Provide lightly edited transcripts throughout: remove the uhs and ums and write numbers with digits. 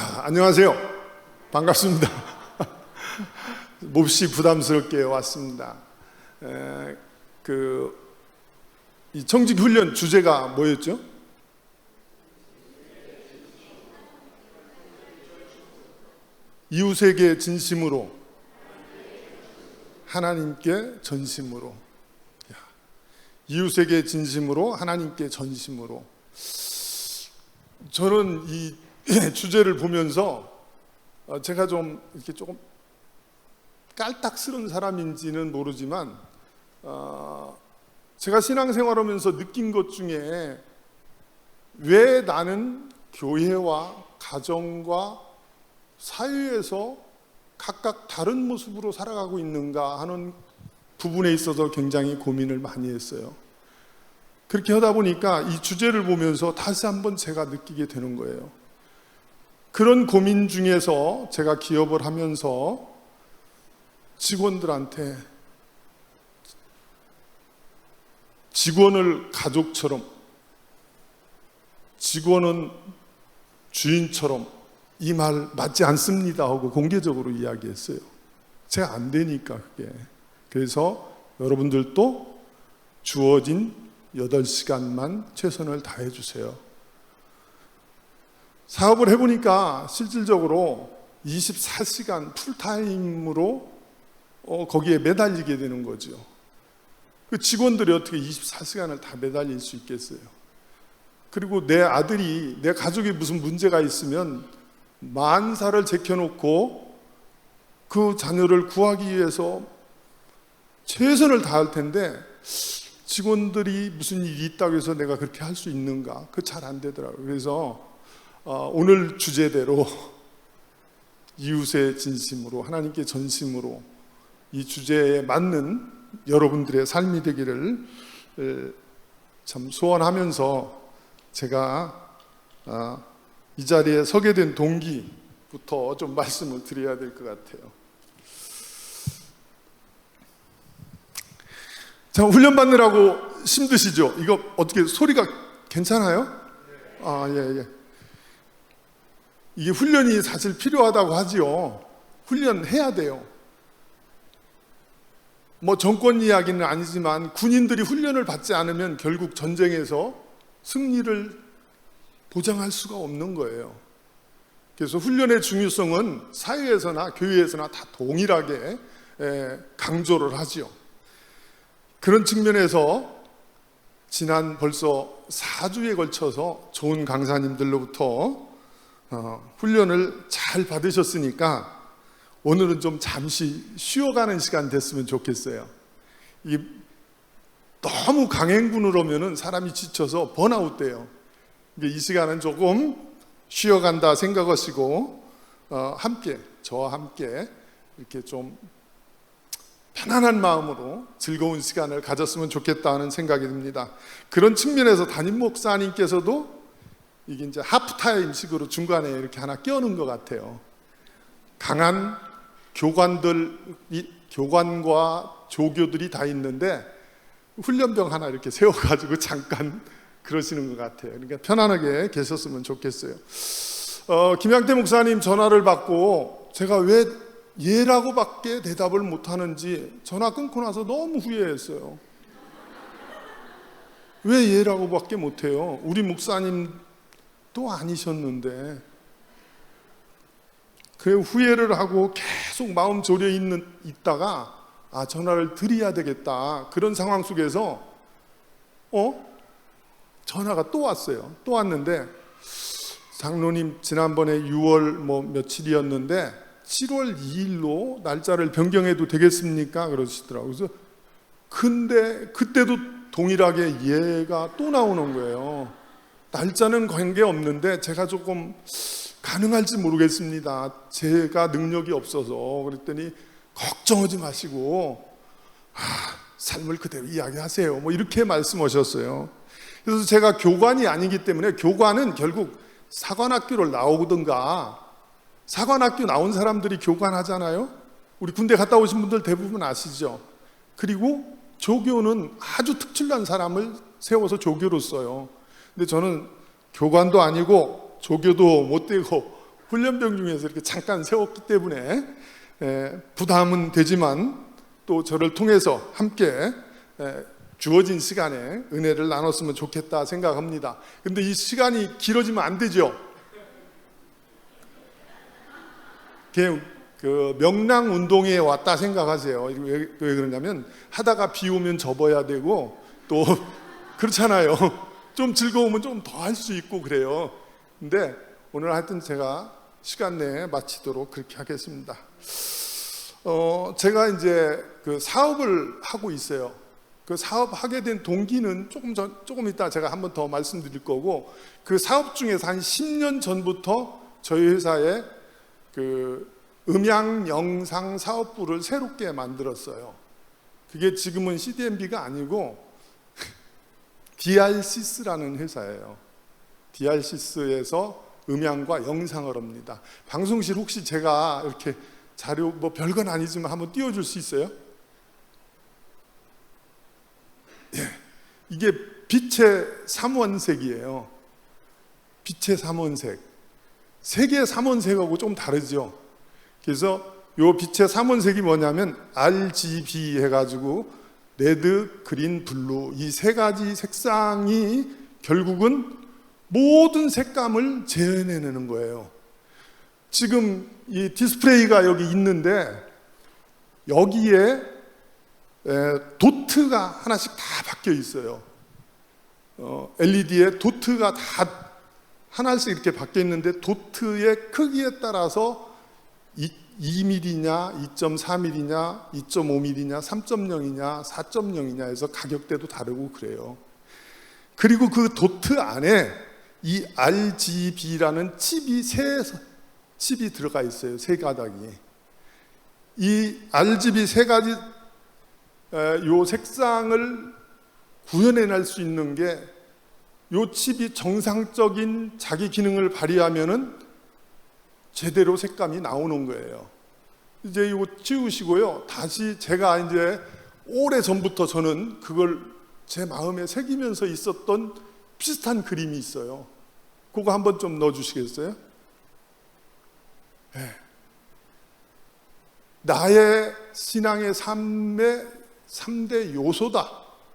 안녕하세요. 반갑습니다. 몹시 부담스럽게 왔습니다. 이 청직 훈련 주제가 뭐였죠? 이웃에게 진심으로, 하나님께 전심으로. 이웃에게 진심으로, 하나님께 전심으로. 저는 이 주제를 보면서 제가 좀 이렇게 조금 깔딱스러운 사람인지는 모르지만 제가 신앙생활하면서 느낀 것 중에 왜 나는 교회와 가정과 사회에서 각각 다른 모습으로 살아가고 있는가 하는 부분에 있어서 굉장히 고민을 많이 했어요. 그렇게 하다 보니까 이 주제를 보면서 다시 한번 제가 느끼게 되는 거예요. 그런 고민 중에서 제가 기업을 하면서 직원들한테 직원을 가족처럼, 직원은 주인처럼 이 말 맞지 않습니다 하고 공개적으로 이야기했어요. 제가 안 되니까 그게. 그래서 여러분들도 주어진 8시간만 최선을 다해 주세요. 사업을 해보니까 실질적으로 24시간 풀타임으로 거기에 매달리게 되는 거죠. 그 직원들이 어떻게 24시간을 다 매달릴 수 있겠어요? 그리고 내 아들이, 내 가족에 무슨 문제가 있으면 만사를 제껴놓고 그 자녀를 구하기 위해서 최선을 다할 텐데 직원들이 무슨 일이 있다고 해서 내가 그렇게 할 수 있는가? 그거 잘 안 되더라고요. 그래서 오늘 주제대로 이웃의 진심으로, 하나님께 전심으로 이 주제에 맞는 여러분들의 삶이 되기를 참 소원하면서 제가 이 자리에 서게 된 동기부터 좀 말씀을 드려야 될 것 같아요. 자, 훈련 받느라고 힘드시죠? 이거 어떻게 소리가 괜찮아요? 예. 이게 훈련이 사실 필요하다고 하지요. 훈련해야 돼요. 뭐 정권 이야기는 아니지만 군인들이 훈련을 받지 않으면 결국 전쟁에서 승리를 보장할 수가 없는 거예요. 그래서 훈련의 중요성은 사회에서나 교회에서나 다 동일하게 강조를 하지요. 그런 측면에서 지난 벌써 4주에 걸쳐서 좋은 강사님들로부터 훈련을 잘 받으셨으니까 오늘은 좀 잠시 쉬어가는 시간 됐으면 좋겠어요. 이게 너무 강행군으로 오면은 사람이 지쳐서 번아웃 돼요. 이 시간은 조금 쉬어간다 생각하시고 함께, 저와 함께 이렇게 좀 편안한 마음으로 즐거운 시간을 가졌으면 좋겠다는 생각이 듭니다. 그런 측면에서 담임 목사님께서도 이게 이제 하프타임식으로 중간에 이렇게 하나 끼워놓은 것 같아요. 강한 교관과 조교들이 다 있는데 훈련병 하나 이렇게 세워가지고 잠깐 그러시는 것 같아요. 그러니까 편안하게 계셨으면 좋겠어요. 김양태 목사님 전화를 받고 제가 왜 예라고 밖에 대답을 못하는지 전화 끊고 나서 너무 후회했어요. 왜 예라고 밖에 못해요? 우리 목사님도 아니셨는데. 그 후회를 하고 계속 마음 졸여 있다가 전화를 드려야 되겠다. 그런 상황 속에서 전화가 또 왔어요. 또 왔는데 장로님 지난번에 6월 며칠이었는데 7월 2일로 날짜를 변경해도 되겠습니까? 그러시더라고요. 그래서 근데 그때도 동일하게 예가 또 나오는 거예요. 날짜는 관계없는데 제가 조금 가능할지 모르겠습니다. 제가 능력이 없어서. 그랬더니 걱정하지 마시고 삶을 그대로 이야기하세요. 이렇게 말씀하셨어요. 그래서 제가 교관이 아니기 때문에 교관은 결국 사관학교를 나오든가, 사관학교 나온 사람들이 교관하잖아요. 우리 군대 갔다 오신 분들 대부분 아시죠? 그리고 조교는 아주 특출난 사람을 세워서 조교로 써요. 근데 저는 교관도 아니고 조교도 못 되고 훈련병 중에서 이렇게 잠깐 세웠기 때문에 부담은 되지만 또 저를 통해서 함께 주어진 시간에 은혜를 나눴으면 좋겠다 생각합니다. 근데 이 시간이 길어지면 안 되죠. 그 명랑 운동에 왔다 생각하세요. 왜 그러냐면 하다가 비 오면 접어야 되고 또 그렇잖아요. 좀 즐거우면 좀 더 할 수 있고 그래요. 근데 오늘 하여튼 제가 시간 내에 마치도록 그렇게 하겠습니다. 제가 이제 그 사업을 하고 있어요. 그 사업하게 된 동기는 조금 이따 제가 한 번 더 말씀드릴 거고, 그 사업 중에서 한 10년 전부터 저희 회사에 그 음향 영상 사업부를 새롭게 만들었어요. 그게 지금은 CDMB가 아니고 DR시스라는 회사예요. DR시스에서 음향과 영상을 합니다. 방송실 혹시 제가 이렇게 자료 뭐 별건 아니지만 한번 띄워줄 수 있어요? 예, 이게 빛의 삼원색이에요. 빛의 삼원색. 세계의 삼원색하고 좀 다르죠. 그래서 요 빛의 삼원색이 뭐냐면 RGB 해가지고 레드, 그린, 블루 이 세 가지 색상이 결국은 모든 색감을 재현해내는 거예요. 지금 이 디스플레이가 여기 있는데 여기에 도트가 하나씩 다 박혀 있어요. LED에 도트가 다 하나씩 이렇게 박혀 있는데 도트의 크기에 따라서 2mm냐, 2.4mm냐, 2.5mm냐, 3.0이냐, 4.0이냐 해서 가격대도 다르고 그래요. 그리고 그 도트 안에 이 RGB라는 칩이 들어가 있어요. 세 가닥이. 이 RGB 세 가지 요 색상을 구현해낼 수 있는 게 요 칩이 정상적인 자기 기능을 발휘하면은 제대로 색감이 나오는 거예요. 이제 이거 지우시고요. 다시 제가 이제 오래 전부터 저는 그걸 제 마음에 새기면서 있었던 비슷한 그림이 있어요. 그거 한번 좀 넣어주시겠어요? 네. 나의 신앙의 삶의 3대 요소다.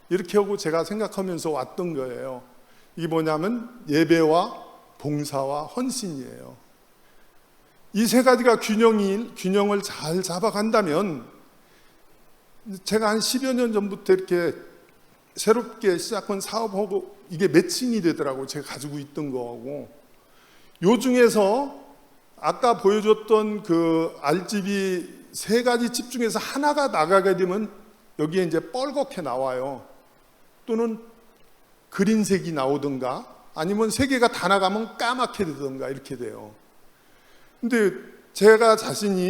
이렇게 하고 제가 생각하면서 왔던 거예요. 이게 뭐냐면 예배와 봉사와 헌신이에요. 이 세 가지가 균형을 잘 잡아간다면, 제가 한 10여 년 전부터 이렇게 새롭게 시작한 사업하고 이게 매칭이 되더라고요. 제가 가지고 있던 거하고. 요 중에서 아까 보여줬던 그 RGB 세 가지 칩 중에서 하나가 나가게 되면 여기에 이제 뻘겋게 나와요. 또는 그린색이 나오든가 아니면 세 개가 다 나가면 까맣게 되든가 이렇게 돼요. 근데 제가 자신이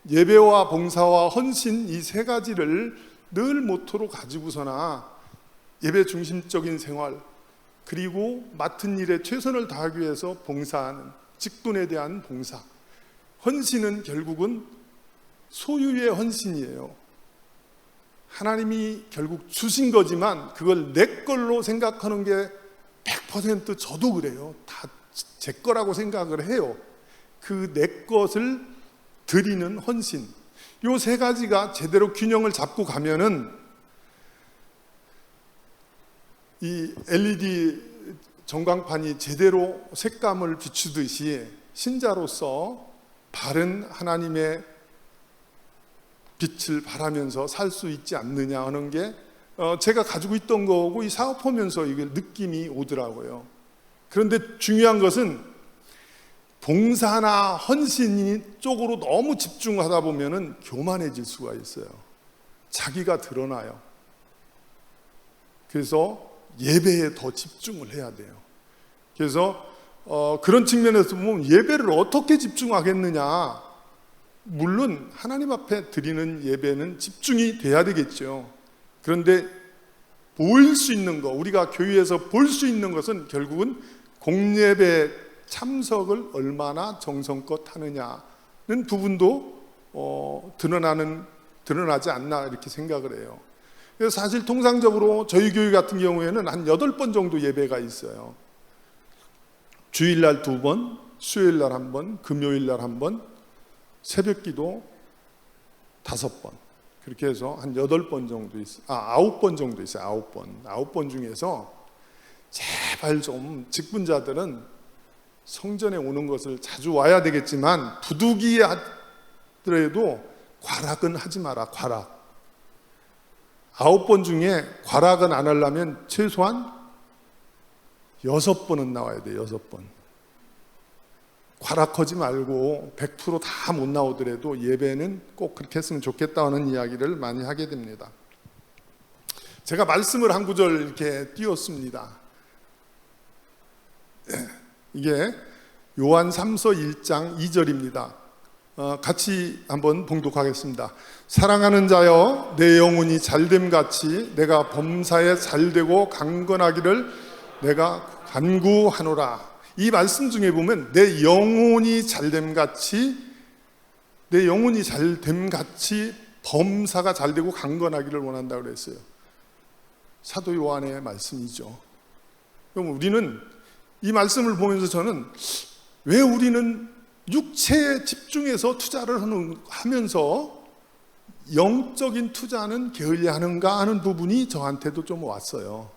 예배와 봉사와 헌신 이 세 가지를 늘 모토로 가지고서나 예배 중심적인 생활, 그리고 맡은 일에 최선을 다하기 위해서 봉사하는 직분에 대한 봉사, 헌신은 결국은 소유의 헌신이에요. 하나님이 결국 주신 거지만 그걸 내 걸로 생각하는 게 100% 저도 그래요. 다 제 거라고 생각을 해요. 그 내 것을 드리는 헌신, 요 세 가지가 제대로 균형을 잡고 가면은 이 LED 전광판이 제대로 색감을 비추듯이 신자로서 바른 하나님의 빛을 발하면서 살 수 있지 않느냐 하는 게 제가 가지고 있던 거고, 이 사업하면서 이게 느낌이 오더라고요. 그런데 중요한 것은 봉사나 헌신 쪽으로 너무 집중하다 보면은 교만해질 수가 있어요. 자기가 드러나요. 그래서 예배에 더 집중을 해야 돼요. 그래서 그런 측면에서 보면 예배를 어떻게 집중하겠느냐, 물론 하나님 앞에 드리는 예배는 집중이 돼야 되겠죠. 그런데 보일 수 있는 거, 우리가 교회에서 볼 수 있는 것은 결국은 공예배 참석을 얼마나 정성껏 하느냐는 부분도 드러나지 않나 이렇게 생각을 해요. 그래서 사실 통상적으로 저희 교회 같은 경우에는 한 8번 정도 예배가 있어요. 주일날 2번, 수요일 날 한 번, 금요일 날 한 번, 새벽 기도 5번. 그렇게 해서 한 8번 정도 있어요. 9번 정도 있어요. 9번. 9번 중에서 제발 좀 직분자들은 성전에 오는 것을 자주 와야 되겠지만 부득이 하더라도 과락은 하지 마라. 과락. 9번 중에 과락은 안 하려면 최소한 6번은 나와야 돼요. 6번. 과락하지 말고 100% 다 못 나오더라도 예배는 꼭 그렇게 했으면 좋겠다는 이야기를 많이 하게 됩니다. 제가 말씀을 한 구절 이렇게 띄웠습니다. 이게 요한 3서 1장 2절입니다. 같이 한번 봉독하겠습니다. 사랑하는 자여, 내 영혼이 잘됨 같이 내가 범사에 잘되고 강건하기를 내가 간구하노라. 이 말씀 중에 보면 내 영혼이 잘됨 같이, 내 영혼이 잘됨 같이 범사가 잘되고 강건하기를 원한다고 그랬어요. 사도 요한의 말씀이죠. 그럼 우리는 이 말씀을 보면서 저는 왜 우리는 육체에 집중해서 투자를 하면서 영적인 투자는 게을리 하는가 하는 부분이 저한테도 좀 왔어요.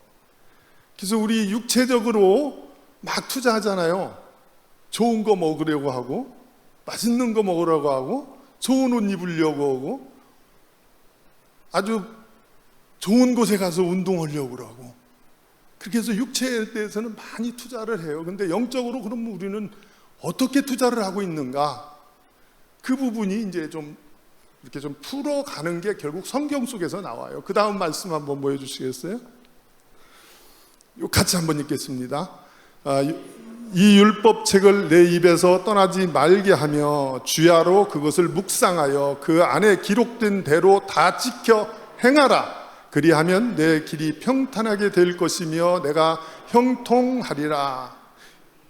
그래서 우리 육체적으로 막 투자하잖아요. 좋은 거 먹으려고 하고, 맛있는 거 먹으려고 하고, 좋은 옷 입으려고 하고, 아주 좋은 곳에 가서 운동하려고 하고, 그렇게 해서 육체에 대해서는 많이 투자를 해요. 근데 영적으로 그러면 우리는 어떻게 투자를 하고 있는가? 그 부분이 이제 좀 이렇게 좀 풀어가는 게 결국 성경 속에서 나와요. 그 다음 말씀 한번 보여주시겠어요? 같이 한번 읽겠습니다. 이 율법책을 내 입에서 떠나지 말게 하며 주야로 그것을 묵상하여 그 안에 기록된 대로 다 지켜 행하라. 그리하면 내 길이 평탄하게 될 것이며 내가 형통하리라.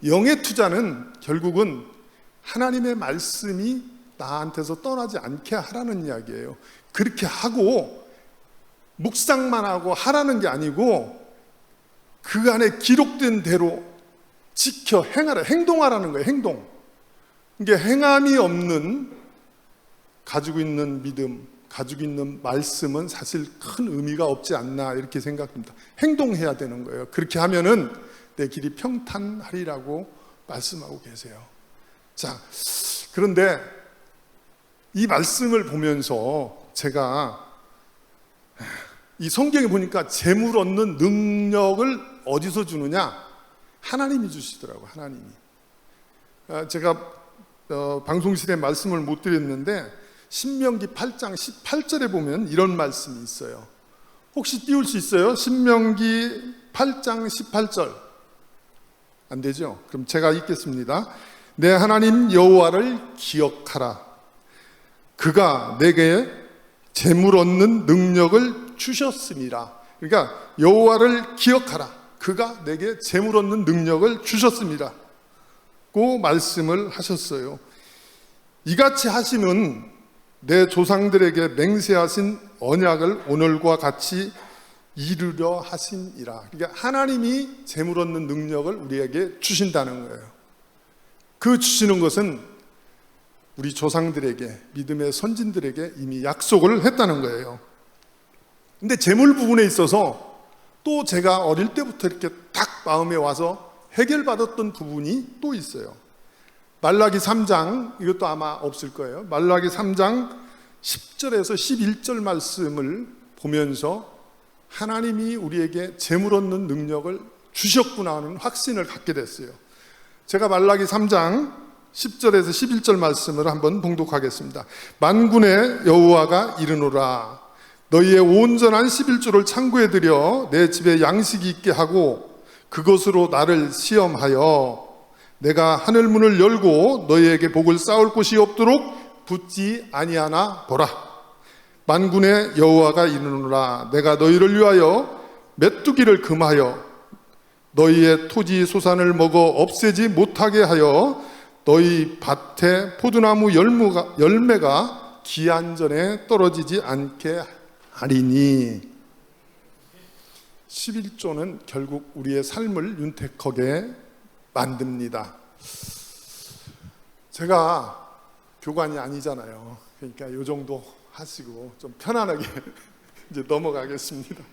영의 투자는 결국은 하나님의 말씀이 나한테서 떠나지 않게 하라는 이야기예요. 그렇게 하고 묵상만 하고 하라는 게 아니고 그 안에 기록된 대로 지켜 행하라. 행동하라는 거예요. 행동. 이게 행함이 없는 가지고 있는 믿음, 가지고 있는 말씀은 사실 큰 의미가 없지 않나 이렇게 생각합니다. 행동해야 되는 거예요. 그렇게 하면은 내 길이 평탄하리라고 말씀하고 계세요. 자, 그런데 이 말씀을 보면서 제가 이 성경에 보니까 재물 얻는 능력을 어디서 주느냐? 하나님이 주시더라고요. 하나님이. 제가 방송실에 말씀을 못 드렸는데 신명기 8장 18절에 보면 이런 말씀이 있어요. 혹시 띄울 수 있어요? 신명기 8장 18절. 안 되죠? 그럼 제가 읽겠습니다. 내 하나님 여호와를 기억하라. 그가 내게 재물 얻는 능력을 주셨습니다. 그러니까 여호와를 기억하라. 그가 내게 재물 얻는 능력을 주셨습니다. 고 말씀을 하셨어요. 이같이 하심은 내 조상들에게 맹세하신 언약을 오늘과 같이 이루려 하심이라. 그러니까 하나님이 재물 얻는 능력을 우리에게 주신다는 거예요. 그 주시는 것은 우리 조상들에게, 믿음의 선진들에게 이미 약속을 했다는 거예요. 근데 재물 부분에 있어서 또 제가 어릴 때부터 이렇게 딱 마음에 와서 해결받았던 부분이 또 있어요. 말라기 3장, 이것도 아마 없을 거예요. 말라기 3장 10절에서 11절 말씀을 보면서 하나님이 우리에게 재물 얻는 능력을 주셨구나 하는 확신을 갖게 됐어요. 제가 말라기 3장 10절에서 11절 말씀을 한번 봉독하겠습니다. 만군의 여호와가 이르노라. 너희의 온전한 11조를 창고에 들여 내 집에 양식이 있게 하고 그것으로 나를 시험하여 내가 하늘문을 열고 너희에게 복을 쌓을 곳이 없도록 붙지 아니하나 보라. 만군의 여호와가 이르노라. 내가 너희를 위하여 메뚜기를 금하여 너희의 토지 소산을 먹어 없애지 못하게 하여 너희 밭에 포도나무 열매가 기한 전에 떨어지지 않게 하리니. 11조는 결국 우리의 삶을 윤택하게 만듭니다. 제가 교관이 아니잖아요. 그러니까 이 정도 하시고 좀 편안하게 이제 넘어가겠습니다.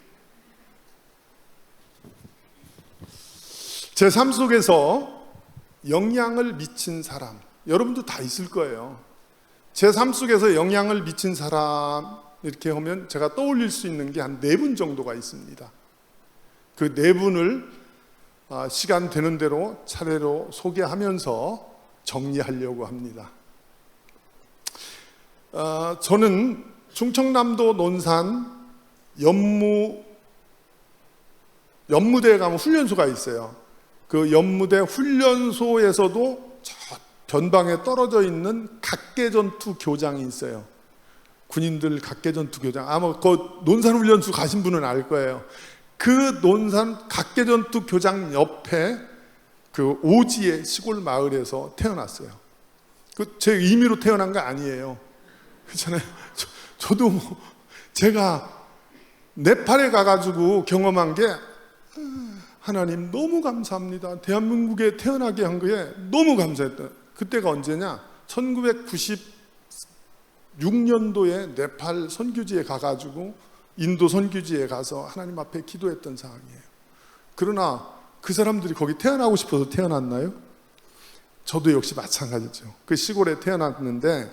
제 삶 속에서 영향을 미친 사람, 여러분도 다 있을 거예요. 제 삶 속에서 영향을 미친 사람 이렇게 하면 제가 떠올릴 수 있는 게 한 4분 정도가 있습니다. 그 4분을 시간 되는 대로 차례로 소개하면서 정리하려고 합니다. 저는 충청남도 논산 연무대에 가면 훈련소가 있어요. 그 연무대 훈련소에서도 저 변방에 떨어져 있는 각계전투 교장이 있어요. 군인들 각계전투 교장. 아마 그 논산 훈련소 가신 분은 알 거예요. 그 논산 각계전투 교장 옆에 그 오지의 시골 마을에서 태어났어요. 그 제 의미로 태어난 거 아니에요. 그렇잖아요. 저도 뭐 제가 네팔에 가가지고 경험한 게 하나님 너무 감사합니다. 대한민국에 태어나게 한 거에 너무 감사했다. 그때가 언제냐? 1996년도에 네팔 선교지에 가가지고 인도 선교지에 가서 하나님 앞에 기도했던 상황이에요. 그러나 그 사람들이 거기 태어나고 싶어서 태어났나요? 저도 역시 마찬가지죠. 그 시골에 태어났는데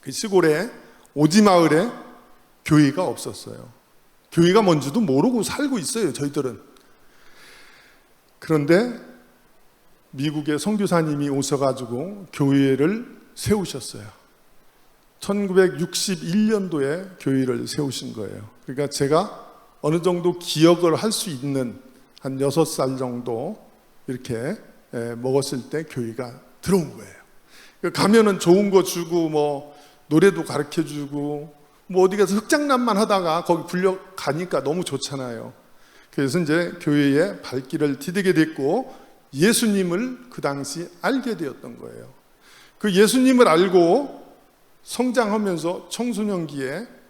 그 시골에 오지마을에 교회가 없었어요. 교회가 뭔지도 모르고 살고 있어요, 저희들은. 그런데 미국의 선교사님이 오셔가지고 교회를 세우셨어요. 1961년도에 교회를 세우신 거예요. 그러니까 제가 어느 정도 기억을 할 수 있는 한 6살 정도 이렇게 먹었을 때 교회가 들어온 거예요. 가면은 좋은 거 주고 뭐 노래도 가르쳐 주고 뭐 어디 가서 흑장난만 하다가 거기 불려가니까 너무 좋잖아요. 그래서 이제 교회에 발길을 디디게 됐고 예수님을 그 당시 알게 되었던 거예요. 그 예수님을 알고 성장하면서 청소년기에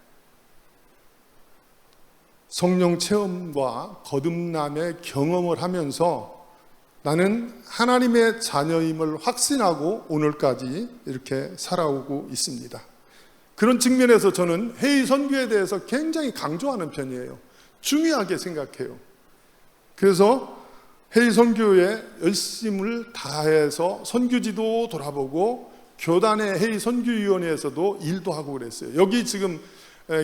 성령 체험과 거듭남의 경험을 하면서 나는 하나님의 자녀임을 확신하고 오늘까지 이렇게 살아오고 있습니다. 그런 측면에서 저는 해외 선교에 대해서 굉장히 강조하는 편이에요. 중요하게 생각해요. 그래서 해외 선교에 열심을 다해서 선교지도 돌아보고 교단의 해외 선교위원회에서도 일도 하고 그랬어요. 여기 지금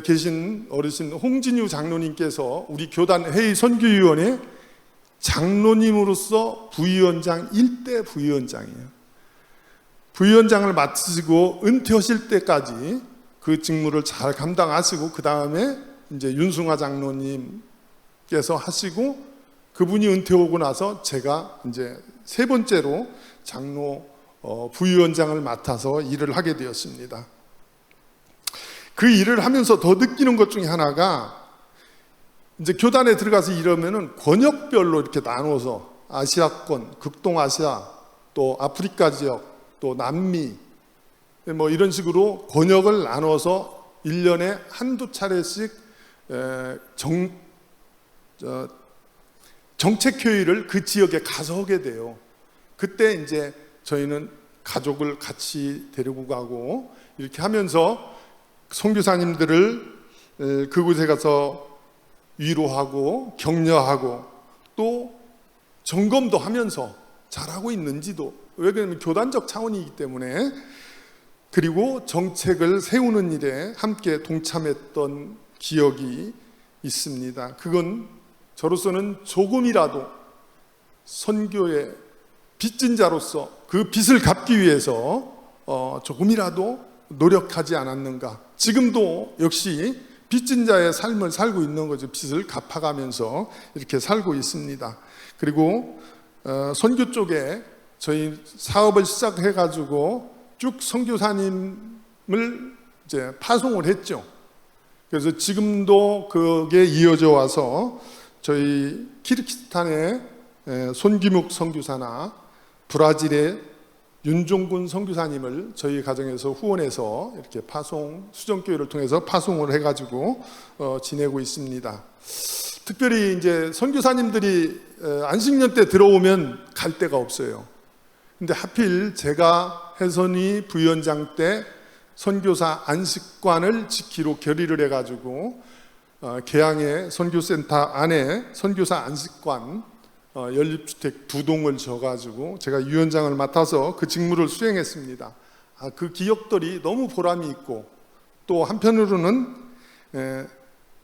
계신 어르신 홍진유 장로님께서 우리 교단 해외 선교위원회 장로님으로서 부위원장 1대 부위원장이에요. 부위원장을 마치고 은퇴하실 때까지 그 직무를 잘 감당하시고 그 다음에 이제 윤승화 장로님께서 하시고 그분이 은퇴하고 나서 제가 이제 3번째로 장로 부위원장을 맡아서 일을 하게 되었습니다. 그 일을 하면서 더 느끼는 것 중에 하나가 이제 교단에 들어가서 이러면은 권역별로 이렇게 나눠서 아시아권, 극동아시아, 또 아프리카 지역, 또 남미 뭐 이런 식으로 권역을 나눠서 1년에 한두 차례씩 정책회의를 그 지역에 가서 하게 돼요. 그때 이제 저희는 가족을 같이 데리고 가고 이렇게 하면서 선교사님들을 그곳에 가서 위로하고 격려하고 또 점검도 하면서 잘하고 있는지도, 왜 그러냐면 교단적 차원이기 때문에, 그리고 정책을 세우는 일에 함께 동참했던 기억이 있습니다. 그건 저로서는 조금이라도 선교의 빚진 자로서 그 빚을 갚기 위해서 조금이라도 노력하지 않았는가. 지금도 역시 빚진 자의 삶을 살고 있는 거죠. 빚을 갚아가면서 이렇게 살고 있습니다. 그리고 선교 쪽에 저희 사업을 시작해가지고 쭉 선교사님을 이제 파송을 했죠. 그래서 지금도 그게 이어져 와서 저희 키르기스탄의 손기묵 선교사나 브라질의 윤종군 선교사님을 저희 가정에서 후원해서 이렇게 파송, 수정교회를 통해서 파송을 해가지고 지내고 있습니다. 특별히 이제 선교사님들이 안식년 때 들어오면 갈 데가 없어요. 근데 하필 제가 혜선이 부위원장 때 선교사 안식관을 지키러 결의를 해가지고 계양의 선교센터 안에 선교사 안식관 연립주택 2동을 져가지고 제가 위원장을 맡아서 그 직무를 수행했습니다. 그 기억들이 너무 보람이 있고 또 한편으로는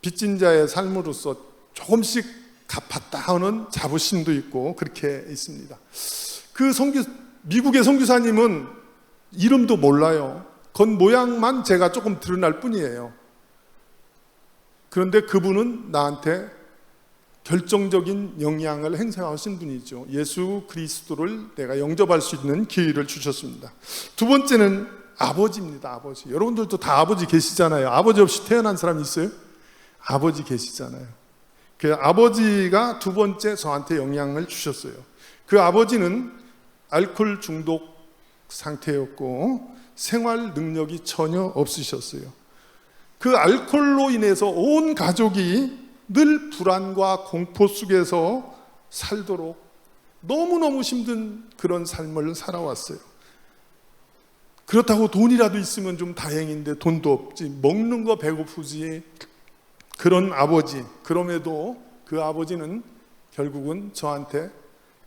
빚진 자의 삶으로서 조금씩 갚았다 하는 자부심도 있고 그렇게 있습니다. 미국의 선교사님은 이름도 몰라요. 겉모양만 제가 조금 드러날 뿐이에요. 그런데 그분은 나한테 결정적인 영향을 행사하신 분이죠. 예수 그리스도를 내가 영접할 수 있는 기회를 주셨습니다. 두 번째는 아버지입니다. 아버지. 여러분들도 다 아버지 계시잖아요. 아버지 없이 태어난 사람 있어요? 아버지 계시잖아요. 그 아버지가 두 번째 저한테 영향을 주셨어요. 그 아버지는 알코올 중독 상태였고 생활 능력이 전혀 없으셨어요. 그 알코올로 인해서 온 가족이 늘 불안과 공포 속에서 살도록 너무너무 힘든 그런 삶을 살아왔어요. 그렇다고 돈이라도 있으면 좀 다행인데 돈도 없지, 먹는 거 배고프지, 그런 아버지. 그럼에도 그 아버지는 결국은 저한테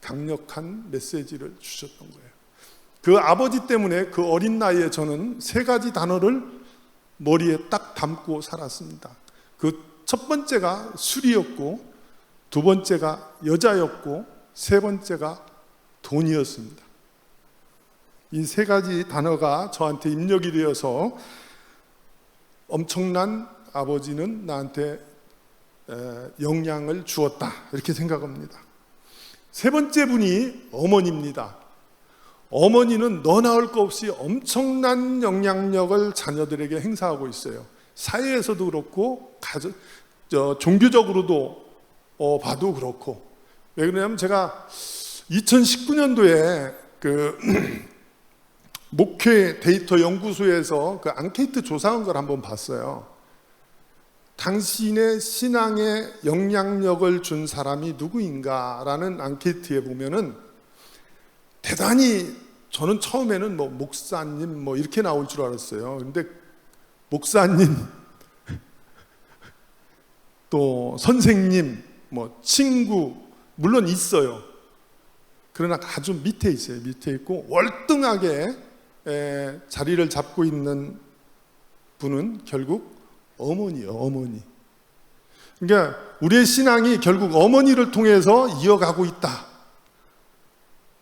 강력한 메시지를 주셨던 거예요. 그 아버지 때문에 그 어린 나이에 저는 3가지 단어를 머리에 딱 담고 살았습니다. 그 첫 번째가 술이었고, 두 번째가 여자였고, 세 번째가 돈이었습니다. 이 3가지 단어가 저한테 입력이 되어서 엄청난 아버지는 나한테 영향을 주었다, 이렇게 생각합니다. 세 번째 분이 어머니입니다. 어머니는 너 나올 거 없이 엄청난 영향력을 자녀들에게 행사하고 있어요. 사회에서도 그렇고 종교적으로도 봐도 그렇고. 왜 그러냐면 제가 2019년도에 그 목회 데이터 연구소에서 그 앙케이트 조사한 걸 한번 봤어요. 당신의 신앙에 영향력을 준 사람이 누구인가라는 앙케이트에 보면은 대단히, 저는 처음에는 목사님 이렇게 나올 줄 알았어요. 근데 목사님, 또 선생님, 친구, 물론 있어요. 그러나 아주 밑에 있어요. 밑에 있고 월등하게 자리를 잡고 있는 분은 결국 어머니예요. 어머니. 그러니까 우리의 신앙이 결국 어머니를 통해서 이어가고 있다.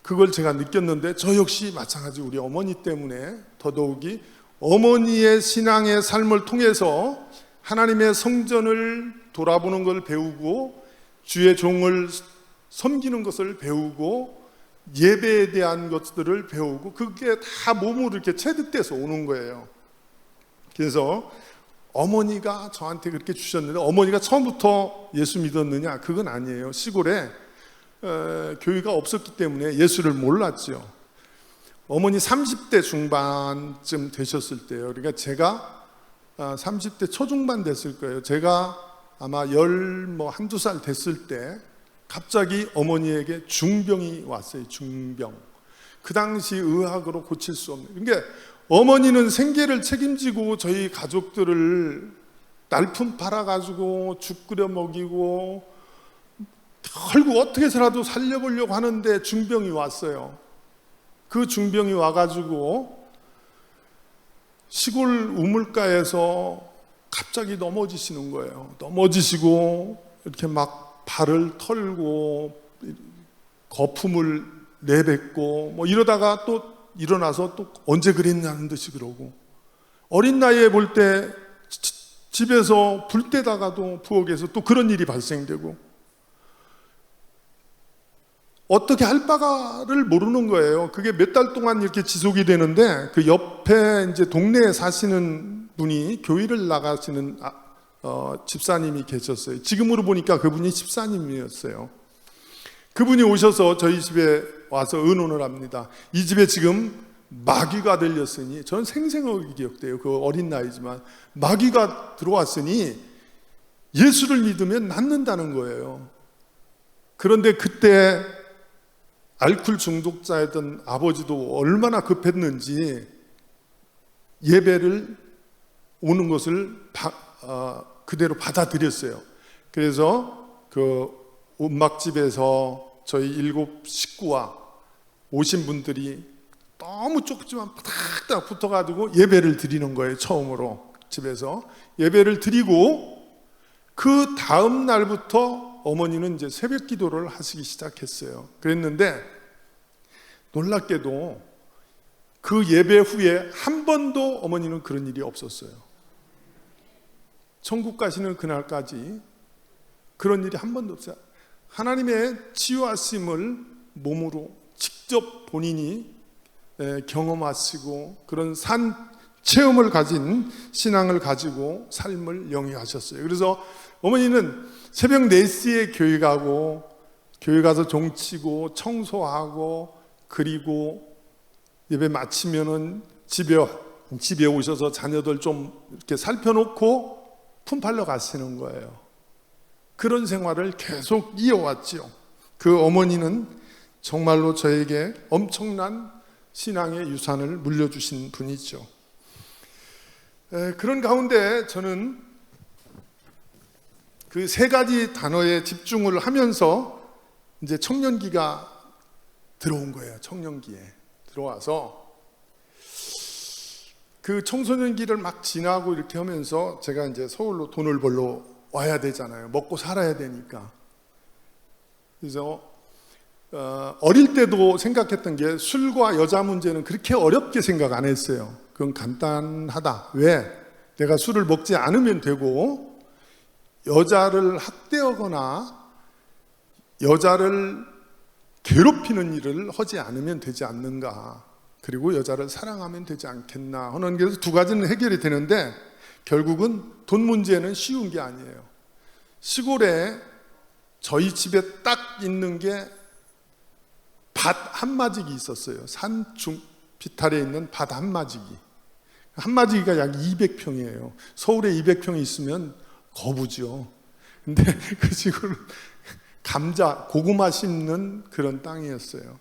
그걸 제가 느꼈는데 저 역시 마찬가지 우리 어머니 때문에 더더욱이 어머니의 신앙의 삶을 통해서 하나님의 성전을 돌아보는 걸 배우고 주의 종을 섬기는 것을 배우고 예배에 대한 것들을 배우고 그게 다 몸으로 이렇게 체득돼서 오는 거예요. 그래서 어머니가 저한테 그렇게 주셨는데, 어머니가 처음부터 예수 믿었느냐? 그건 아니에요. 시골에 교회가 없었기 때문에 예수를 몰랐죠. 어머니 30대 중반쯤 되셨을 때요. 그러니까 제가 30대 초중반 됐을 거예요. 제가 아마 한두 살 됐을 때 갑자기 어머니에게 중병이 왔어요. 중병. 그 당시 의학으로 고칠 수 없는. 그러니까 어머니는 생계를 책임지고 저희 가족들을 날품 팔아가지고 죽 끓여 먹이고 결국 어떻게 해서라도 살려보려고 하는데 중병이 왔어요. 그 중병이 와가지고 시골 우물가에서 갑자기 넘어지시는 거예요. 넘어지시고 이렇게 막 발을 털고 거품을 내뱉고 이러다가 또 일어나서 또 언제 그랬냐는 듯이 그러고, 어린 나이에 볼 때 집에서 불 때다가도 부엌에서 또 그런 일이 발생되고 어떻게 할 바를 모르는 거예요. 그게 몇 달 동안 이렇게 지속이 되는데 그 옆에 이제 동네에 사시는 분이 교회를 나가시는 집사님이 계셨어요. 지금으로 보니까 그분이 집사님이었어요. 그분이 오셔서 저희 집에 와서 의논을 합니다. 이 집에 지금 마귀가 들렸으니, 저는 생생하게 기억돼요. 그 어린 나이지만 마귀가 들어왔으니 예수를 믿으면 낫는다는 거예요. 그런데 그때 알코올 중독자였던 아버지도 얼마나 급했는지 예배를 오는 것을 그대로 받아들였어요. 그래서 그 음악집에서 저희 7 식구와 오신 분들이 너무 조금만 탁탁 붙어가지고 예배를 드리는 거예요. 처음으로 집에서 예배를 드리고 그 다음 날부터 어머니는 이제 새벽 기도를 하시기 시작했어요. 그랬는데 놀랍게도 그 예배 후에 한 번도 어머니는 그런 일이 없었어요. 천국 가시는 그날까지 그런 일이 한 번도 없어요. 하나님의 치유하심을 몸으로 직접 본인이 경험하시고 그런 산 체험을 가진 신앙을 가지고 삶을 영위하셨어요. 그래서 어머니는 새벽 4시에 교회 가고 교회 가서 종치고 청소하고 그리고 예배 마치면은 집에 오셔서 자녀들 좀 이렇게 살펴놓고 품팔러 가시는 거예요. 그런 생활을 계속 이어왔죠. 그 어머니는 정말로 저에게 엄청난 신앙의 유산을 물려주신 분이죠. 그런 가운데 저는 그 3가지 단어에 집중을 하면서 이제 청년기가 들어온 거예요. 청년기에 들어와서 그 청소년기를 막 지나고 이렇게 하면서 제가 이제 서울로 돈을 벌러 와야 되잖아요. 먹고 살아야 되니까. 그래서 어릴 때도 생각했던 게 술과 여자 문제는 그렇게 어렵게 생각 안 했어요. 그건 간단하다. 왜? 내가 술을 먹지 않으면 되고 여자를 학대하거나 여자를 괴롭히는 일을 하지 않으면 되지 않는가. 그리고 여자를 사랑하면 되지 않겠나 하는 게 2가지는 해결이 되는데 결국은 돈 문제는 쉬운 게 아니에요. 시골에 저희 집에 딱 있는 게 밭 한마지기 있었어요. 산중 비탈에 있는 밭 한마지기. 한마지기가 약 200평이에요. 서울에 200평이 있으면 거부죠. 근데 그 시골은 감자, 고구마 심는 그런 땅이었어요.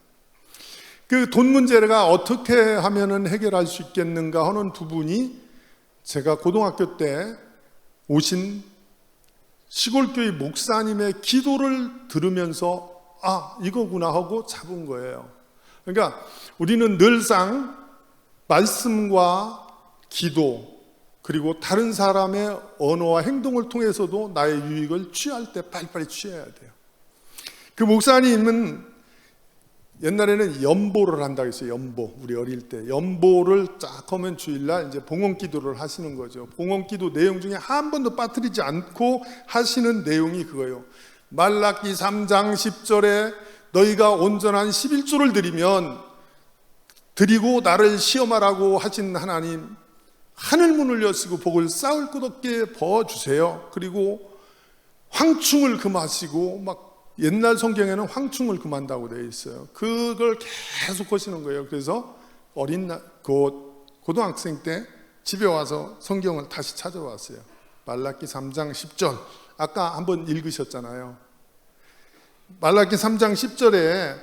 그 돈 문제가 어떻게 하면 해결할 수 있겠는가 하는 부분이 제가 고등학교 때 오신 시골교회 목사님의 기도를 들으면서 이거구나 하고 잡은 거예요. 그러니까 우리는 늘상 말씀과 기도 그리고 다른 사람의 언어와 행동을 통해서도 나의 유익을 취할 때 빨리빨리 취해야 돼요. 그 목사님은 옛날에는 연보를 한다고 했어요. 연보. 우리 어릴 때 연보를 쫙 하면 주일날 이제 봉헌 기도를 하시는 거죠. 봉헌 기도 내용 중에 한 번도 빠뜨리지 않고 하시는 내용이 그거예요. 말라기 3장 10절에 너희가 온전한 11조를 드리고 나를 시험하라고 하신 하나님, 하늘 문을 여시고 복을 쌓을 것 없게 부어주세요. 그리고 황충을 금하시고 막 옛날 성경에는 황충을 금한다고 되어 있어요. 그걸 계속 하시는 거예요. 그래서 고등학생 때 집에 와서 성경을 다시 찾아왔어요. 말라기 3장 10절 아까 한번 읽으셨잖아요. 말라기 3장 10절에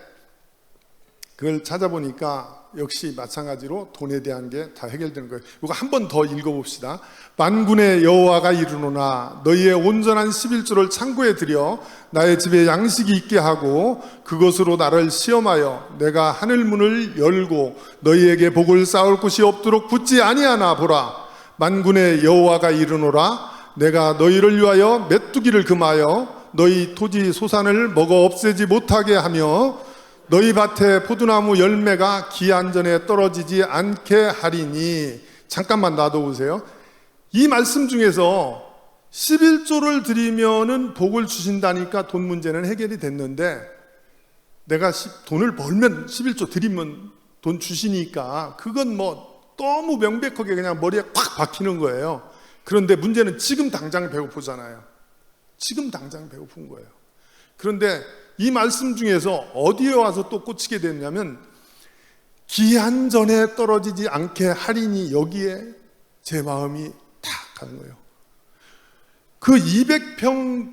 그걸 찾아보니까 역시 마찬가지로 돈에 대한 게 다 해결되는 거예요. 이거 한 번 더 읽어봅시다. 만군의 여호와가 이르노나 너희의 온전한 11조를 창고에 들여 나의 집에 양식이 있게 하고 그것으로 나를 시험하여 내가 하늘 문을 열고 너희에게 복을 쌓을 곳이 없도록 붙지 아니하나 보라. 만군의 여호와가 이르노라 내가 너희를 위하여 메뚜기를 금하여 너희 토지 소산을 먹어 없애지 못하게 하며 너희 밭에 포도나무 열매가 기한 전에 떨어지지 않게 하리니. 잠깐만 놔둬보세요. 이 말씀 중에서 11조를 드리면은 복을 주신다니까 돈 문제는 해결이 됐는데 내가 돈을 벌면 11조 드리면 돈 주시니까 그건 뭐 너무 명백하게 그냥 머리에 꽉 박히는 거예요. 그런데 문제는 지금 당장 배고프잖아요. 지금 당장 배고픈 거예요. 그런데 이 말씀 중에서 어디에 와서 또 꽂히게 됐냐면 기한 전에 떨어지지 않게 하리니 여기에 제 마음이 탁 가는 거예요. 그 200평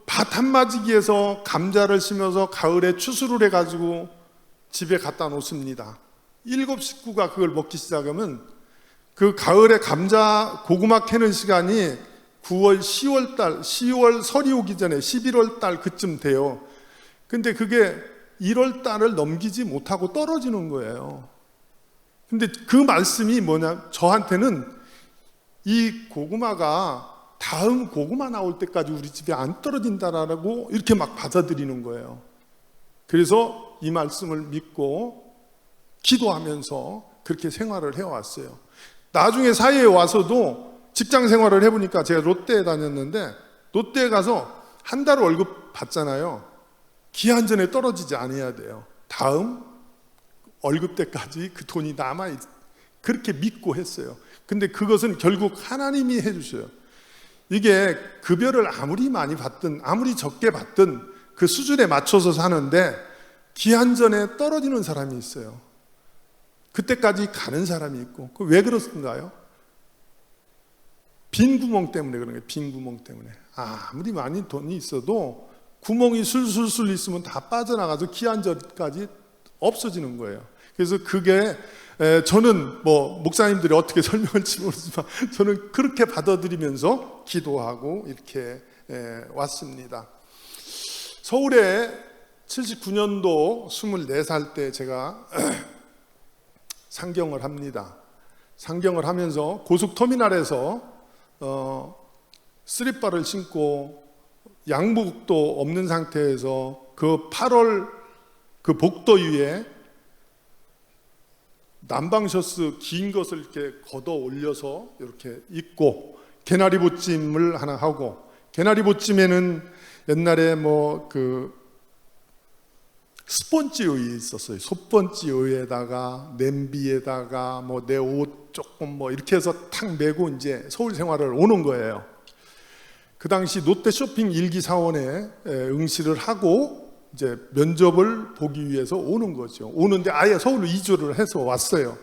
밭 한마지기에서 감자를 심어서 가을에 추수를 해가지고 집에 갖다 놓습니다. 7 식구가 그걸 먹기 시작하면 그 가을에 감자 고구마 캐는 시간이 9월, 10월 달, 10월 설이 오기 전에 11월 달 그쯤 돼요. 근데 그게 1월 달을 넘기지 못하고 떨어지는 거예요. 근데 그 말씀이 뭐냐? 저한테는 이 고구마가 다음 고구마 나올 때까지 우리 집에 안 떨어진다라고 이렇게 막 받아들이는 거예요. 그래서 이 말씀을 믿고 기도하면서 그렇게 생활을 해왔어요. 나중에 사회에 와서도 직장 생활을 해보니까 제가 롯데에 다녔는데 롯데에 가서 한 달 월급 받잖아요. 기한 전에 떨어지지 않아야 돼요. 다음 월급 때까지 그 돈이 남아있, 그렇게 믿고 했어요. 근데 그것은 결국 하나님이 해주셔요. 이게 급여를 아무리 많이 받든 아무리 적게 받든 그 수준에 맞춰서 사는데 기한 전에 떨어지는 사람이 있어요. 그때까지 가는 사람이 있고. 왜 그렇습니까요? 빈 구멍 때문에 그런 거예요. 빈 구멍 때문에. 아무리 많이 돈이 있어도 구멍이 술술술 있으면 다 빠져나가서 기한 전까지 없어지는 거예요. 그래서 그게 저는 뭐 목사님들이 어떻게 설명할지 모르지만 저는 그렇게 받아들이면서 기도하고 이렇게 왔습니다. 서울에 79년도 24살 때 제가 상경을 합니다. 상경을 하면서 고속터미널에서 쓰리바를 신고 양복도 없는 상태에서 그 8월 그 복도 위에 남방 셔츠 긴 것을 이렇게 걷어 올려서 이렇게 입고 개나리 보찜을 하나 하고, 개나리 보찜에는 옛날에 뭐 그 스펀지 의에 있었어요. 솥번지 의에다가 냄비에다가 뭐 내 옷 조금 뭐 이렇게 해서 탁 메고 이제 서울 생활을 오는 거예요. 그 당시 롯데 쇼핑 1기 사원에 응시를 하고 이제 면접을 보기 위해서 오는 거죠. 오는데 아예 서울로 이주를 해서 왔어요.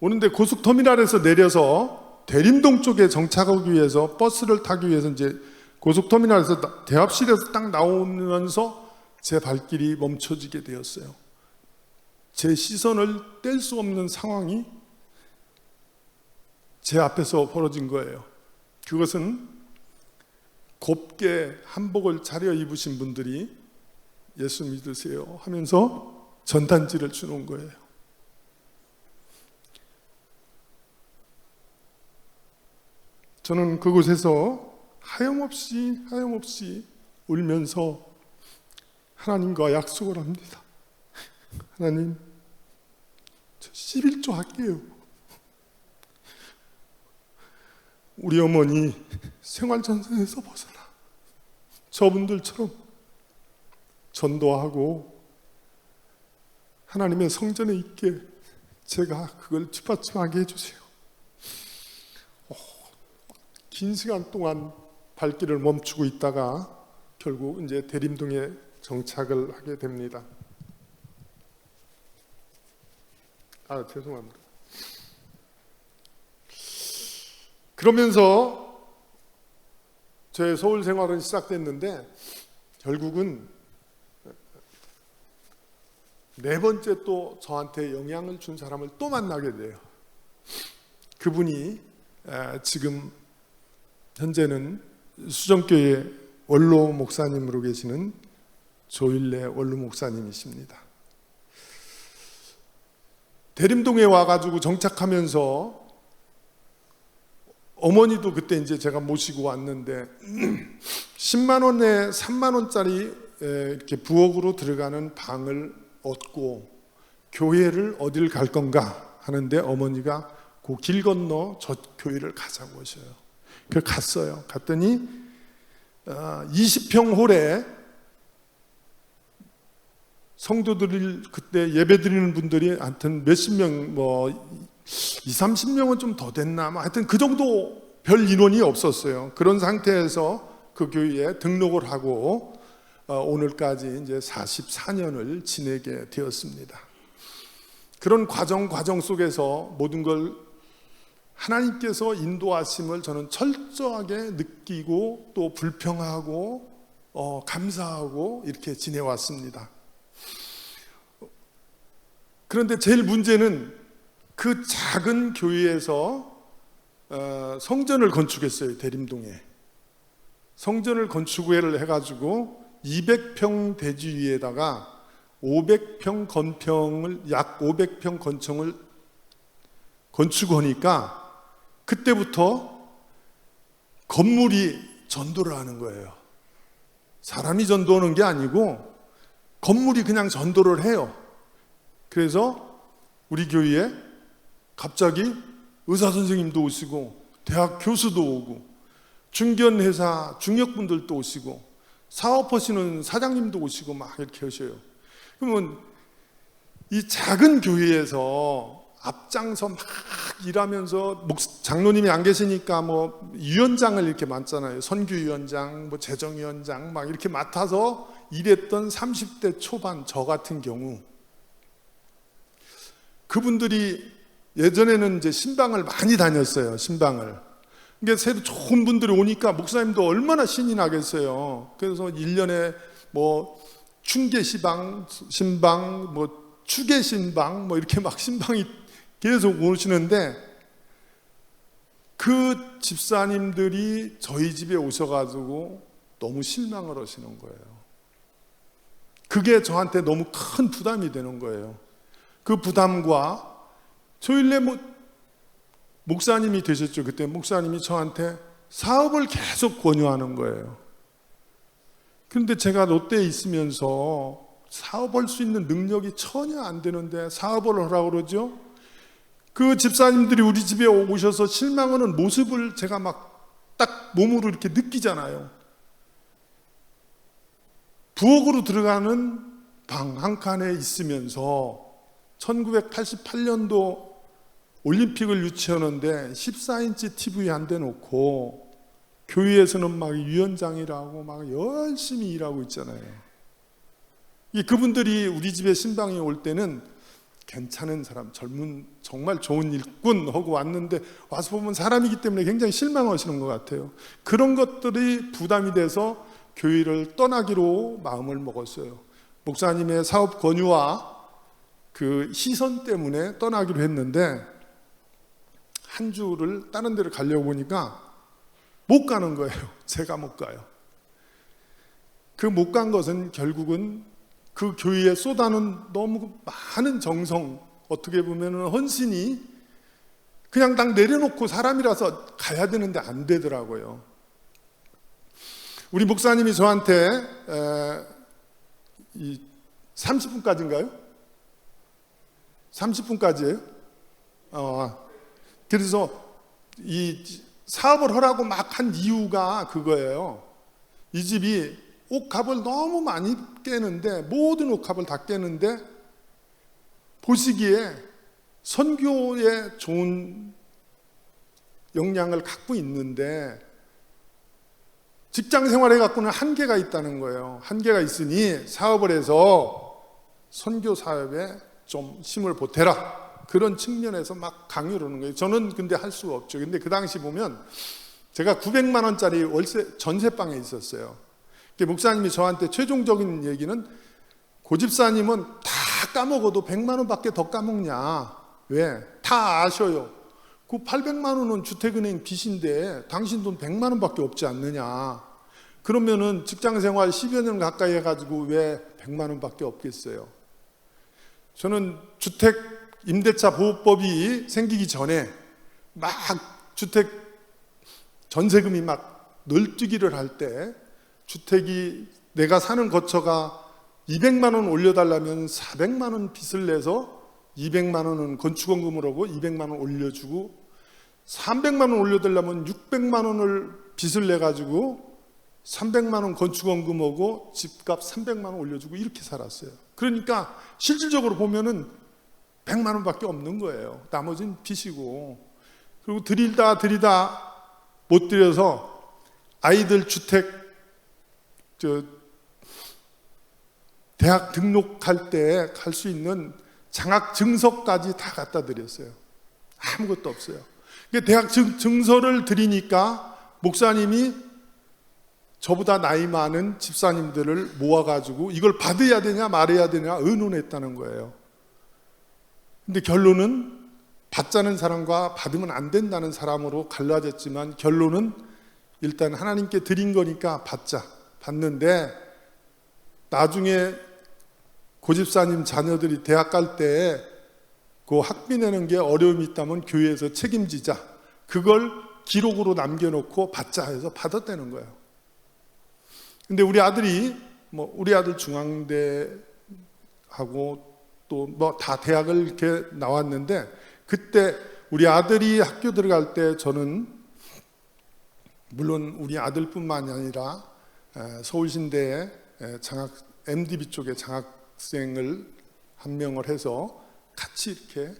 오는데 고속터미널에서 내려서 대림동 쪽에 정착하기 위해서 버스를 타기 위해서 이제 고속터미널에서 대합실에서 딱 나오면서 제 발길이 멈춰지게 되었어요. 제 시선을 뗄 수 없는 상황이 제 앞에서 벌어진 거예요. 그것은 곱게 한복을 차려입으신 분들이 예수 믿으세요 하면서 전단지를 주는 거예요. 저는 그곳에서 하염없이 울면서 하나님과 약속을 합니다. 하나님, 저 11조 할게요. 우리 어머니 생활전선에서 벗어나 저분들처럼 전도하고 하나님의 성전에 있게 제가 그걸 뒷받침하게 해주세요. 긴 시간 동안 발길을 멈추고 있다가 결국 이제 대림동에 정착을 하게 됩니다. 죄송합니다. 그러면서 제 서울 생활은 시작됐는데 결국은 네 번째 또 저한테 영향을 준 사람을 또 만나게 돼요. 그분이 지금 현재는 수정교회 원로 목사님으로 계시는 조일래 원로 목사님이십니다. 대림동에 와가지고 정착하면서 어머니도 그때 이제 제가 모시고 왔는데 10만 원에 3만 원짜리 이렇게 부엌으로 들어가는 방을 얻고 교회를 어딜 갈 건가 하는데 어머니가 그 길 건너 저 교회를 가자고 하셔요. 그래서 갔어요. 갔더니 20평 홀에 성도들이 그때 예배 드리는 분들이 하여튼 몇십 명, 뭐 20, 30명은 좀 더 됐나, 뭐 하여튼 그 정도 별 인원이 없었어요. 그런 상태에서 그 교회에 등록을 하고 오늘까지 이제 44년을 지내게 되었습니다. 그런 과정 속에서 모든 걸 하나님께서 인도하심을 저는 철저하게 느끼고 또 불평하고 감사하고 이렇게 지내왔습니다. 그런데 제일 문제는 그 작은 교회에서 성전을 건축했어요. 대림동에 성전을 건축을 해가지고 200평 대지 위에다가 500평 건평을 약 500평 건축을 건축하니까 그때부터 건물이 전도를 하는 거예요. 사람이 전도하는 게 아니고 건물이 그냥 전도를 해요. 그래서 우리 교회에 갑자기 의사 선생님도 오시고 대학 교수도 오고 중견회사 중역분들도 오시고 사업하시는 사장님도 오시고 막 이렇게 하셔요. 그러면 이 작은 교회에서 앞장서 막 일하면서 장로님이 안 계시니까 뭐 위원장을 이렇게 맡잖아요. 선교위원장, 뭐 재정위원장 막 이렇게 맡아서 일했던 30대 초반 저 같은 경우, 그분들이 예전에는 이제 신방을 많이 다녔어요. 신방을. 그러니까 새로 좋은 분들이 오니까 목사님도 얼마나 신이 나겠어요. 그래서 1년에 뭐 충계시방, 신방, 뭐 추계신방 뭐 이렇게 막 신방이 계속 오시는데 그 집사님들이 저희 집에 오셔가지고 너무 실망을 하시는 거예요. 그게 저한테 너무 큰 부담이 되는 거예요. 그 부담과 조일래 목사님이 되셨죠. 그때 목사님이 저한테 사업을 계속 권유하는 거예요. 그런데 제가 롯데에 있으면서 사업할 수 있는 능력이 전혀 안 되는데 사업을 하라고 그러죠. 그 집사님들이 우리 집에 오셔서 실망하는 모습을 제가 막 딱 몸으로 이렇게 느끼잖아요. 부엌으로 들어가는 방 한 칸에 있으면서 1988년도 올림픽을 유치하는데 14인치 TV 한 대 놓고 교회에서는 막 위원장이라고 막 열심히 일하고 있잖아요. 그분들이 우리 집에 신방에 올 때는 괜찮은 사람, 젊은 정말 좋은 일꾼 하고 왔는데 와서 보면 사람이기 때문에 굉장히 실망하시는 것 같아요. 그런 것들이 부담이 돼서 교회를 떠나기로 마음을 먹었어요. 목사님의 사업 권유와 그 시선 때문에 떠나기로 했는데 한 주를 다른 데를 가려고 보니까 못 가는 거예요. 제가 못 가요. 그 못 간 것은 결국은 그 교회에 쏟아는 너무 많은 정성, 어떻게 보면 헌신이 그냥 딱 내려놓고 사람이라서 가야 되는데 안 되더라고요. 우리 목사님이 저한테 30분까지인가요? 30분까지예요? 그래서 이 사업을 하라고 막 한 이유가 그거예요. 이 집이 옥합을 너무 많이 깨는데, 모든 옥합을 다 깨는데 보시기에 선교에 좋은 역량을 갖고 있는데 직장 생활에 갖고는 한계가 있다는 거예요. 한계가 있으니 사업을 해서 선교 사업에 좀 힘을 보태라. 그런 측면에서 막 강요를 하는 거예요. 저는 근데 할 수가 없죠. 근데 그 당시 보면 제가 900만 원짜리 월세 전세방에 있었어요. 목사님이 저한테 최종적인 얘기는 고집사님은 다 까먹어도 100만 원밖에 더 까먹냐. 왜? 다 아셔요. 그 800만 원은 주택은행 빚인데 당신 돈 100만 원밖에 없지 않느냐. 그러면은 직장생활 10여 년 가까이 해가지고 왜 100만 원밖에 없겠어요. 저는 주택 임대차 보호법이 생기기 전에 막 주택 전세금이 막 널뛰기를 할 때 주택이 내가 사는 거처가 200만 원 올려달라면 400만 원 빚을 내서 200만 원은 건축원금을 하고 200만 원 올려주고 300만 원 올려달라면 600만 원을 빚을 내가지고 300만 원 건축원금하고 집값 300만 원 올려주고 이렇게 살았어요. 그러니까 실질적으로 보면은 100만 원밖에 없는 거예요. 나머지는 빚이고. 그리고 들이다 못 들여서 아이들 주택 대학 등록할 때 갈 수 있는 장학 증서까지 다 갖다 드렸어요. 아무것도 없어요. 대학 증서를 드리니까 목사님이 저보다 나이 많은 집사님들을 모아가지고 이걸 받아야 되냐 말아야 되냐 의논했다는 거예요. 근데 결론은 받자는 사람과 받으면 안 된다는 사람으로 갈라졌지만, 결론은 일단 하나님께 드린 거니까 받자. 받는데 나중에 고집사님 자녀들이 대학 갈 때 그 학비 내는 게 어려움이 있다면 교회에서 책임지자. 그걸 기록으로 남겨놓고 받자 해서 받았다는 거예요. 근데 우리 아들이 우리 아들 중앙대 하고 또 다 대학을 이렇게 나왔는데, 그때 우리 아들이 학교 들어갈 때 저는 물론 우리 아들뿐만이 아니라 서울신대에 MDB 쪽에 장학생을 한 명을 해서 같이 이렇게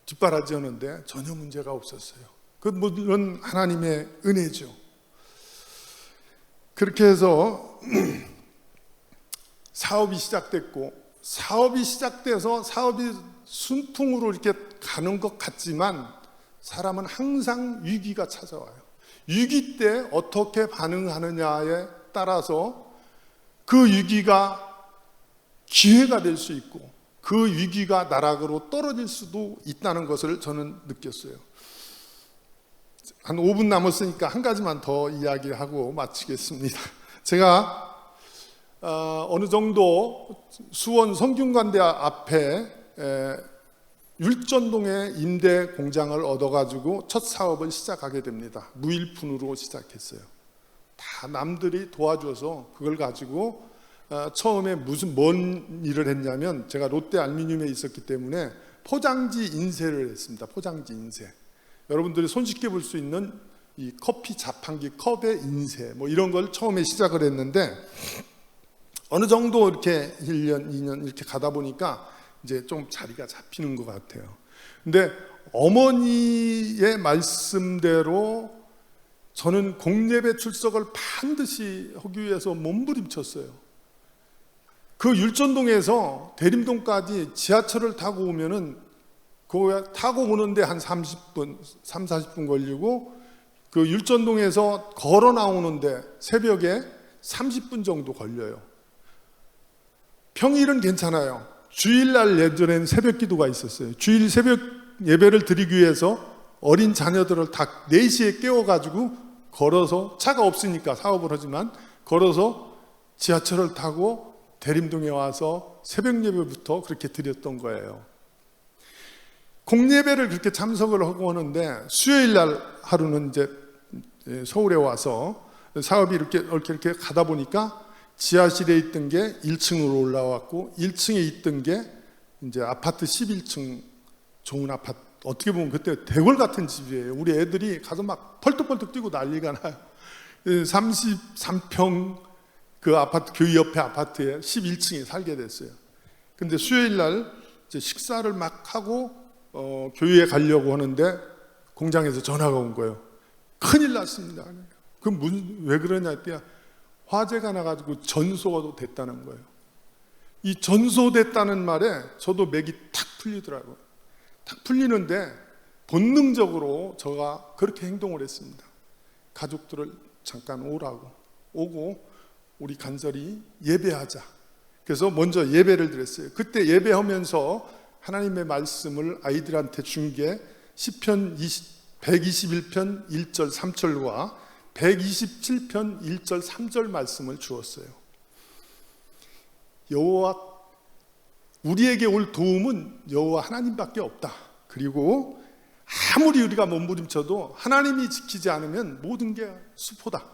뒷바라지였는데 전혀 문제가 없었어요. 그 물론 하나님의 은혜죠. 그렇게 해서 사업이 시작됐고, 사업이 시작돼서 사업이 순풍으로 이렇게 가는 것 같지만 사람은 항상 위기가 찾아와요. 위기 때 어떻게 반응하느냐에 따라서 그 위기가 기회가 될 수 있고 그 위기가 나락으로 떨어질 수도 있다는 것을 저는 느꼈어요. 한 5분 남았으니까 한 가지만 더 이야기하고 마치겠습니다. 제가 어느 정도 수원 성균관대 앞에 율전동에 임대 공장을 얻어가지고 첫 사업을 시작하게 됩니다. 무일푼으로 시작했어요. 다 남들이 도와줘서 그걸 가지고 처음에 뭔 일을 했냐면, 제가 롯데 알루미늄에 있었기 때문에 포장지 인쇄를 했습니다. 포장지 인쇄. 여러분들이 손쉽게 볼 수 있는 이 커피 자판기 컵의 인쇄 이런 걸 처음에 시작을 했는데, 어느 정도 이렇게 1년, 2년 이렇게 가다 보니까 이제 좀 자리가 잡히는 것 같아요. 근데 어머니의 말씀대로 저는 공예배 출석을 반드시 하기 위해서 몸부림쳤어요. 그 율전동에서 대림동까지 지하철을 타고 오면은 타고 오는데 한 30분, 40분 걸리고, 그 율전동에서 걸어 나오는데 새벽에 30분 정도 걸려요. 평일은 괜찮아요. 주일날 예전엔 새벽 기도가 있었어요. 주일 새벽 예배를 드리기 위해서 어린 자녀들을 다 4시에 깨워가지고 걸어서, 차가 없으니까 사업을 하지만 걸어서 지하철을 타고 대림동에 와서 새벽 예배부터 그렇게 드렸던 거예요. 공예배를 그렇게 참석을 하고 하는데, 수요일 날 하루는 이제 서울에 와서 사업이 이렇게 가다 보니까 지하실에 있던 게 1층으로 올라왔고, 1층에 있던 게 이제 아파트 11층 좋은 아파트, 어떻게 보면 그때 대궐 같은 집이에요. 우리 애들이 가서 막 펄떡펄떡 뛰고 난리가 나요. 33평 그 아파트, 교회 옆에 아파트에 11층에 살게 됐어요. 근데 수요일 날 이제 식사를 막 하고 교회에 가려고 하는데 공장에서 전화가 온 거예요. 큰일 났습니다. 왜 그러냐 했더니 화재가 나가지고 전소가 됐다는 거예요. 이 전소됐다는 말에 저도 맥이 탁 풀리더라고요. 탁 풀리는데 본능적으로 제가 그렇게 행동을 했습니다. 가족들을 잠깐 오고 우리 간절히 예배하자. 그래서 먼저 예배를 드렸어요. 그때 예배하면서 하나님의 말씀을 아이들한테 준 게 시편 121편 1절 3절과 127편 1절 3절 말씀을 주었어요. 여호와, 우리에게 올 도움은 여호와 하나님밖에 없다. 그리고 아무리 우리가 몸부림쳐도 하나님이 지키지 않으면 모든 게 수포다.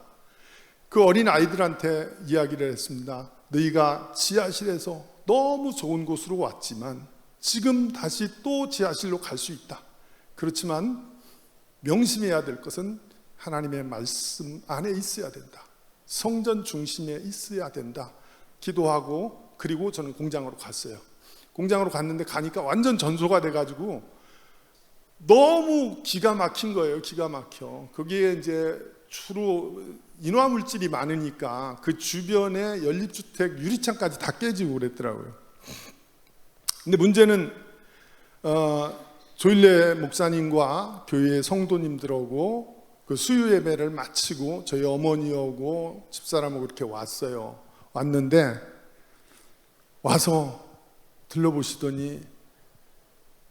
그 어린 아이들한테 이야기를 했습니다. 너희가 지하실에서 너무 좋은 곳으로 왔지만 지금 다시 또 지하실로 갈 수 있다. 그렇지만 명심해야 될 것은 하나님의 말씀 안에 있어야 된다. 성전 중심에 있어야 된다. 기도하고, 그리고 저는 공장으로 갔어요. 공장으로 갔는데 가니까 완전 전소가 돼가지고 너무 기가 막힌 거예요. 기가 막혀. 거기에 이제 주로 인화물질이 많으니까 그 주변에 연립주택 유리창까지 다 깨지고 그랬더라고요. 근데 문제는 조일래 목사님과 교회 성도님들하고 그 수요 예배를 마치고 저희 어머니하고 집사람하고 이렇게 왔어요. 왔는데 와서 들러보시더니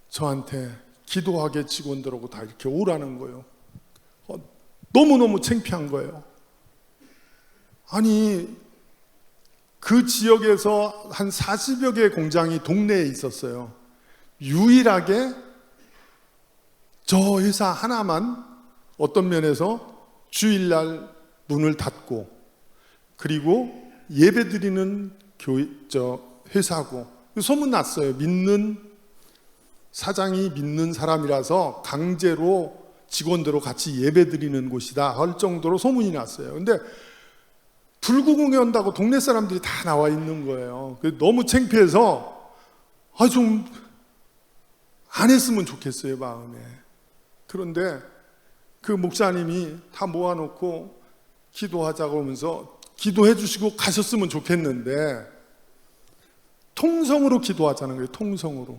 저한테 기도하게 직원들하고 다 이렇게 오라는 거예요. 너무너무 창피한 거예요. 아니, 그 지역에서 한 40여 개의 공장이 동네에 있었어요. 유일하게 저 회사 하나만 어떤 면에서 주일날 문을 닫고, 그리고 예배드리는 회사고, 소문났어요. 사장이 믿는 사람이라서 강제로 직원들하고 같이 예배드리는 곳이다 할 정도로 소문이 났어요. 근데 불구공에 온다고 동네 사람들이 다 나와 있는 거예요. 너무 창피해서 좀 안 했으면 좋겠어요, 마음에. 그런데 그 목사님이 다 모아놓고 기도하자고 하면서 기도해 주시고 가셨으면 좋겠는데 통성으로 기도하자는 거예요. 통성으로.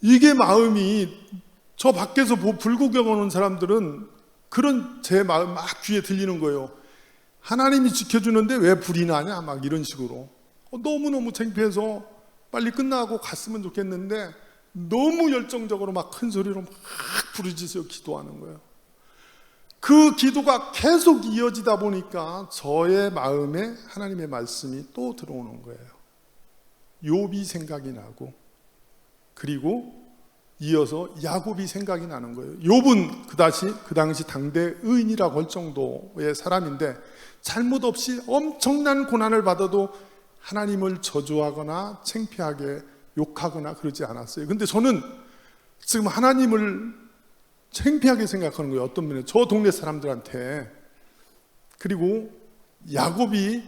이게 마음이, 저 밖에서 불구경 오는 사람들은 그런 제 마음 막 귀에 들리는 거예요. 하나님이 지켜주는데 왜 불이 나냐, 막 이런 식으로. 너무너무 창피해서 빨리 끝나고 갔으면 좋겠는데 너무 열정적으로 막 큰 소리로 막 부르짖어 기도하는 거예요. 그 기도가 계속 이어지다 보니까 저의 마음에 하나님의 말씀이 또 들어오는 거예요. 욥이 생각이 나고, 그리고 이어서 야곱이 생각이 나는 거예요. 욥은 그 당시 당대 의인이라고 할 정도의 사람인데 잘못 없이 엄청난 고난을 받아도 하나님을 저주하거나 창피하게 욕하거나 그러지 않았어요. 근데 저는 지금 하나님을 창피하게 생각하는 거예요. 어떤 면에 저 동네 사람들한테. 그리고 야곱이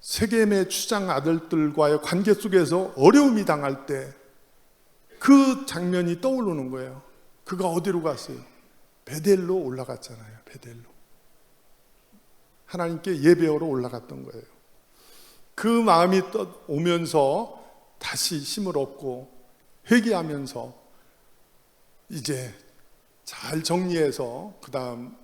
세겜의 추장 아들들과의 관계 속에서 어려움이 당할 때 그 장면이 떠오르는 거예요. 그가 어디로 갔어요? 베델로 올라갔잖아요. 베델로. 하나님께 예배하러 올라갔던 거예요. 그 마음이 오면서 다시 힘을 얻고 회개하면서 이제 잘 정리해서 그 다음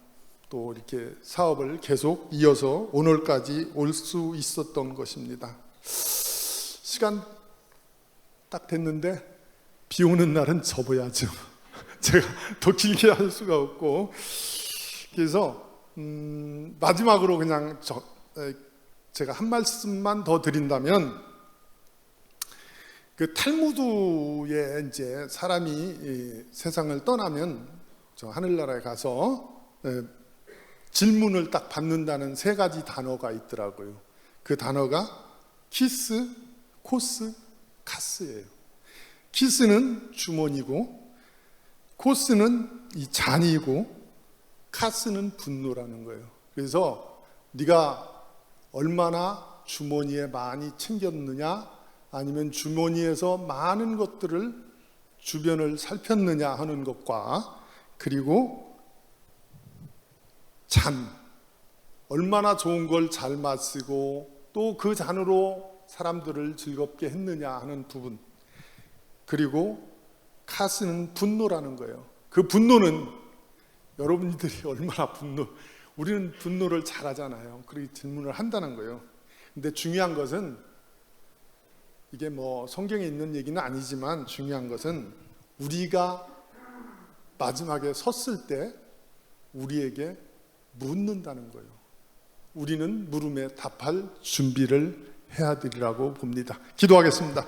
또 이렇게 사업을 계속 이어서 오늘까지 올 수 있었던 것입니다. 시간 딱 됐는데 비 오는 날은 접어야죠. 제가 더 길게 할 수가 없고, 그래서 마지막으로 그냥 제가 한 말씀만 더 드린다면, 그 탈무드에 이제 사람이 세상을 떠나면 저 하늘나라에 가서 질문을 딱 받는다는 3가지 단어가 있더라고요. 그 단어가 키스, 코스, 카스예요. 키스는 주머니고, 코스는 이 잔이고, 카스는 분노라는 거예요. 그래서 네가 얼마나 주머니에 많이 챙겼느냐, 아니면 주머니에서 많은 것들을 주변을 살폈느냐 하는 것과, 그리고 잔, 얼마나 좋은 걸 잘 마시고 또 그 잔으로 사람들을 즐겁게 했느냐 하는 부분, 그리고 카스는 분노라는 거예요. 그 분노는 여러분들이 얼마나 우리는 분노를 잘하잖아요. 그렇게 질문을 한다는 거예요. 근데 중요한 것은, 이게 뭐 성경에 있는 얘기는 아니지만 중요한 것은 우리가 마지막에 섰을 때 우리에게 묻는다는 거예요. 우리는 물음에 답할 준비를 해야 되리라고 봅니다. 기도하겠습니다.